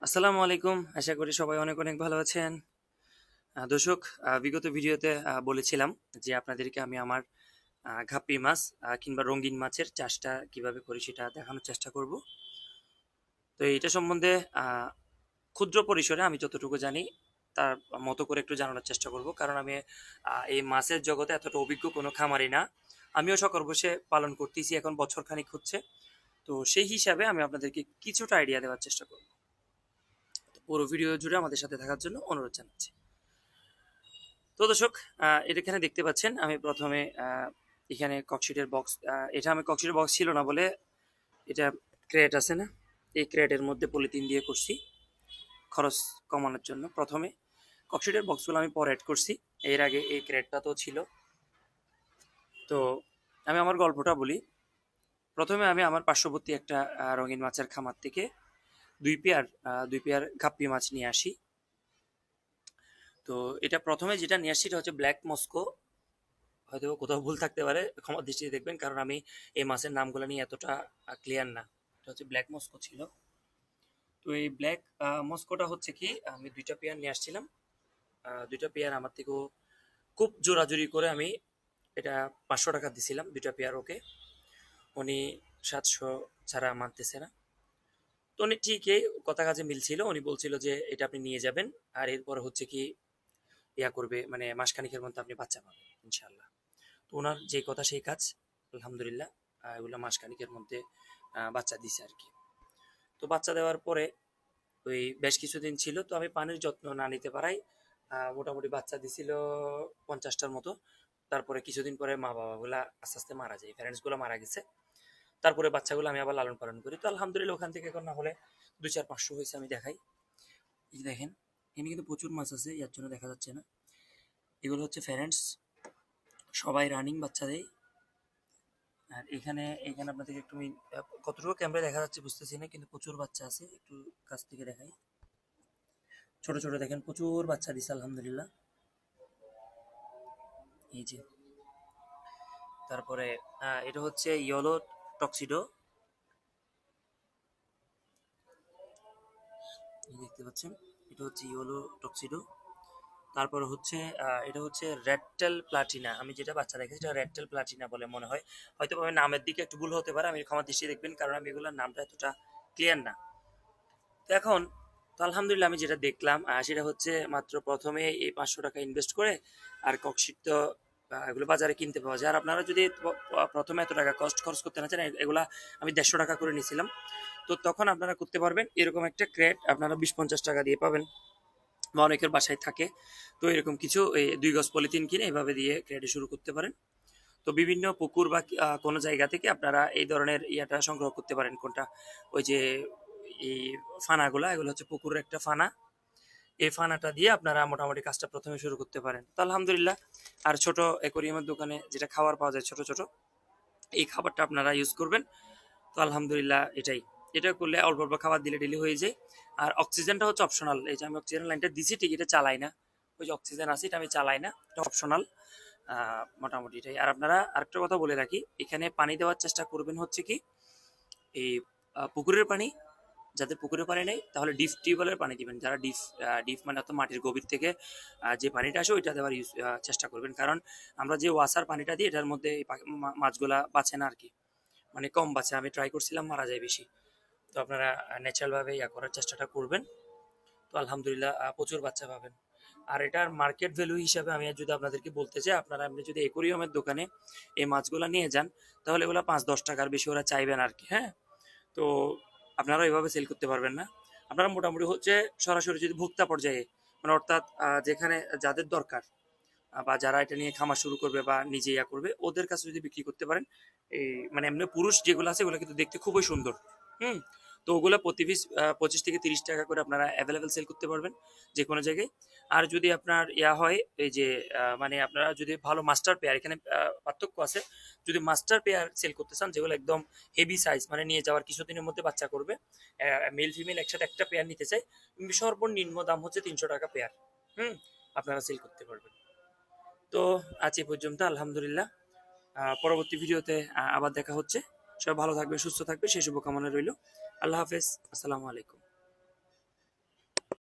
আসসালামু আলাইকুম। আশা করি সবাই অনেক অনেক ভালো আছেন। দর্শক, বিগত ভিডিওতে বলেছিলাম যে আপনাদেরকে আমি আমার গাপ্পি মাছ কিংবা রঙিন মাছের চাষটা কিভাবে করি সেটা দেখানোর চেষ্টা করব। তো এটা সম্বন্ধে ক্ষুদ্র পরিসরে আমি যতটুকু জানি তার মতো করে একটু জানানোর চেষ্টা করব। কারণ আমি এই মাছের জগতে এতটা অভিজ্ঞ কোনো খামারি না। আমিও শখের বসে পালন করতেছি, এখন বছর খানিক হচ্ছে। তো সেই হিসাবে আমি আপনাদেরকে কিছুটা আইডিয়া দেওয়ার চেষ্টা করব। পুরো ভিডিও জুড়ে আমাদের সাথে থাকার জন্য অনুরোধ জানাচ্ছি। তো দর্শক, এটা এখানে দেখতে পাচ্ছেন আমি প্রথমে এখানে ককশিটের বক্স, এটা আমি ককশিটের বক্স ছিল না বলে এটা ক্রেট আছে না, এই ক্রেটের মধ্যে পলিথিন দিয়ে করছি খরচ কমানোর জন্য। প্রথমে ককশিটের বক্সগুলো আমি পরে অ্যাড করছি, এর আগে এই ক্রেটটা তো ছিল। তো আমি আমার গল্পটা বলি। প্রথমে আমি আমার পার্শ্ববর্তী একটা রঙিন মাছের খামার থেকে দুই পেয়ার গাপ্পি মাছ নিয়ে আসি। তো এটা প্রথমে যেটা নিয়ে আসছি এটা হচ্ছে ব্ল্যাক মস্কো। হয়তো কোথাও ভুল থাকতে পারে, ক্ষমার দৃষ্টিতে দেখবেন, কারণ আমি এই মাছের নামগুলো নিয়ে এতটা ক্লিয়ার না। এটা হচ্ছে ব্ল্যাক মস্কো ছিল। তো এই ব্ল্যাক মস্কোটা হচ্ছে কি, আমি দুইটা পেয়ার নিয়ে আসছিলাম। দুইটা পেয়ার আমার থেকেও খুব জোরাজুরি করে আমি এটা 500 টাকা দিছিলাম দুইটা পেয়ার ওকে। উনি 700 ছাড়া মানতেছে না। তো উনি ঠিকই কথা কাজে মিলছিল, উনি বলছিল যে এটা আপনি নিয়ে যাবেন, আর এরপরে হচ্ছে কি ইয়া করবে, মানে মাসখানিকের মধ্যে আপনি বাচ্চা পাবেন ইনশাল্লাহ। তো ওনার যে কথা সেই কাজ, আলহামদুলিল্লাহ। এগুলো মাসখানিকের মধ্যে বাচ্চা দিছে আর কি। তো বাচ্চা দেওয়ার পরে ওই বেশ কিছুদিন ছিল, তো আমি পানির যত্ন না নিতে পারাই মোটামুটি বাচ্চা দিছিল 50টার মতো। তারপরে কিছুদিন পরে মা বাবাগুলা আস্তে আস্তে মারা যায়, প্যারেন্টসগুলো মারা গেছে। তারপরে বাচ্চাগুলো আমি আবার লালন পালন করি। তো আলহামদুলিল্লাহ ওখান থেকে এখন না হলে 2, 4, 500 হয়েছে। আমি দেখাই, এই দেখেন, এখানে কিন্তু প্রচুর মাছ আছে, এর জন্য দেখা যাচ্ছে না। এগুলো হচ্ছে প্যারেন্টস, সবাই রানিং বাচ্চা দেয়। আর এখানে এখানে আপনাদেরকে একটু কতটুকু ক্যামেরা দেখা যাচ্ছে বুঝতেছি না, কিন্তু প্রচুর বাচ্চা আছে, একটু কাছ থেকে দেখাই। ছোট ছোট দেখেন, প্রচুর বাচ্চা দিছে আলহামদুলিল্লাহ। এই যে, তারপরে এটা হচ্ছে ইয়েলো টক্সিডো, দেখতে পাচ্ছেন, এটা হচ্ছে ইয়েলো টক্সিডো। তারপরে হচ্ছে এটা হচ্ছে রেড টেল প্লাটিনা। আমি যেটা বাচ্চা দেখেছি এটা রেড টেল প্লাটিনা বলে মনে হয়। হয়তো আমি নামের দিকে একটু ভুল হতে পারে, আমি ক্ষমা দৃষ্টি দেখবেন, কারণ আমি এগুলোর নামটা এতটা ক্লিয়ার না। তো এখন, তো আলহামদুলিল্লাহ আমি যেটা দেখলাম সেটা হচ্ছে মাত্র প্রথমে এই 500 টাকা ইনভেস্ট করে, আর ককশিট তো এগুলো বাজারে কিনতে পাওয়া যায়। আর আপনারা যদি প্রথমে এত টাকা কস্ট খরচ করতে না চান, এগুলা আমি 150 টাকা করে নিয়েছিলাম। তো তখন আপনারা করতে পারবেন এরকম একটা ক্রেট আপনারা 20-50 টাকা দিয়ে পাবেন, বা অনেকের বাসায় থাকে। তো এরকম কিছু 2 গজ পলিথিন কিনে এভাবে দিয়ে ক্রেটে শুরু করতে পারেন। তো বিভিন্ন পুকুর বা কোনো জায়গা থেকে আপনারা এই ধরনের ইয়াটা সংগ্রহ করতে পারেন। কোনটা, ওই যে এই ফানাগুলা, এগুলো হচ্ছে পুকুরের একটা ফানা। এই ফানাটা দিয়ে আপনারা মোটামুটি কাজটা প্রথমে শুরু করতে পারেন। তো আলহামদুলিল্লাহ। আর ছোট অ্যাকোরিয়ামের দোকানে যেটা খাবার পাওয়া যায় ছোট ছোট, এই খাবারটা আপনারা ইউজ করবেন। তো আলহামদুলিল্লাহ এটাই, এটা করলে অল্প অল্প খাবার দিলে ডেলি হয়ে যায়। আর অক্সিজেনটা হচ্ছে অপশনাল। এই যে আমি অক্সিজেন লাইনটা দিছি ঠিক, এটা চালাই না। ওই যে অক্সিজেন আছে এটা আমি চালাই না, এটা অপশনাল। মোটামুটি এটাই। আর আপনারা আরেকটা কথা বলে রাখি, এখানে পানি দেওয়ার চেষ্টা করবেন হচ্ছে কি, এই পুকুরের পানি। যাদের পুকুরে পানি নেই তাহলে ডিপ টিউবওয়েলের পানি দিবেন। যারা ডিপ ডিপ মানে অত মাটির গভীর থেকে যে পানিটা আসে ওইটা দেওয়ার চেষ্টা করবেন। কারণ আমরা যে ওয়াসার পানিটা দিই এটার মধ্যে এই মাছগুলা বাঁচে না আর কি, মানে কম বাঁচে। আমি ট্রাই করছিলাম, মারা যায় বেশি। তো আপনারা ন্যাচারালভাবে ইয়া করার চেষ্টাটা করবেন। তো আলহামদুলিল্লাহ প্রচুর বাচ্চা পাবেন। আর এটার মার্কেট ভ্যালু হিসাবে আমি যদি আপনাদেরকে বলতে চাই, আপনারা আপনি যদি একুরিয়ামের দোকানে এই মাছগুলো নিয়ে যান, তাহলে এগুলো 5-10 টাকার বেশি ওরা চাইবেন আর কি। হ্যাঁ, তো আপনারা এভাবে সেল করতে পারবেন না। আপনারা মোটামুটি হচ্ছে সরাসরি যদি ভোক্তা পর্যায়ে, মানে অর্থাৎ যেখানে যাদের দরকার, বা যারা এটা নিয়ে খামার শুরু করবে বা নিজে ইয়া করবে, ওদের কাছে যদি বিক্রি করতে পারেন। এই মানে এমনি পুরুষ যেগুলো আছে ওগুলো কিন্তু দেখতে খুবই সুন্দর। হুম। তো ওগুলো প্রতি পিস 25 থেকে 30 টাকা করে আপনারা অ্যাভেলেবেল সেল করতে পারবেন যে কোনো জায়গায়। আর যদি আপনার ইয়া হয়, এই যে মানে আপনারা যদি ভালো মাস্টার পেয়ার, এখানে পার্থক্য আছে। যদি মাস্টার পেয়ার সেল করতে চান, যেগুলো একদম হেভি সাইজ, মানে নিয়ে যাওয়ার কিছুদিনের মধ্যে বাচ্চা করবে, মেল ফিমেল একসাথে একটা পেয়ার নিতে চাই, সর্বনিম্ন দাম হচ্ছে 300 টাকা পেয়ার। হুম। আপনারা সেল করতে পারবেন। তো আজ এই পর্যন্ত, আলহামদুলিল্লাহ। পরবর্তী ভিডিওতে আবার দেখা হচ্ছে। সবাই ভালো থাকবে, সুস্থ থাকবে, সেই শুভকামনা রইল। আল্লাহ হাফেজ, আসসালামু আলাইকুম।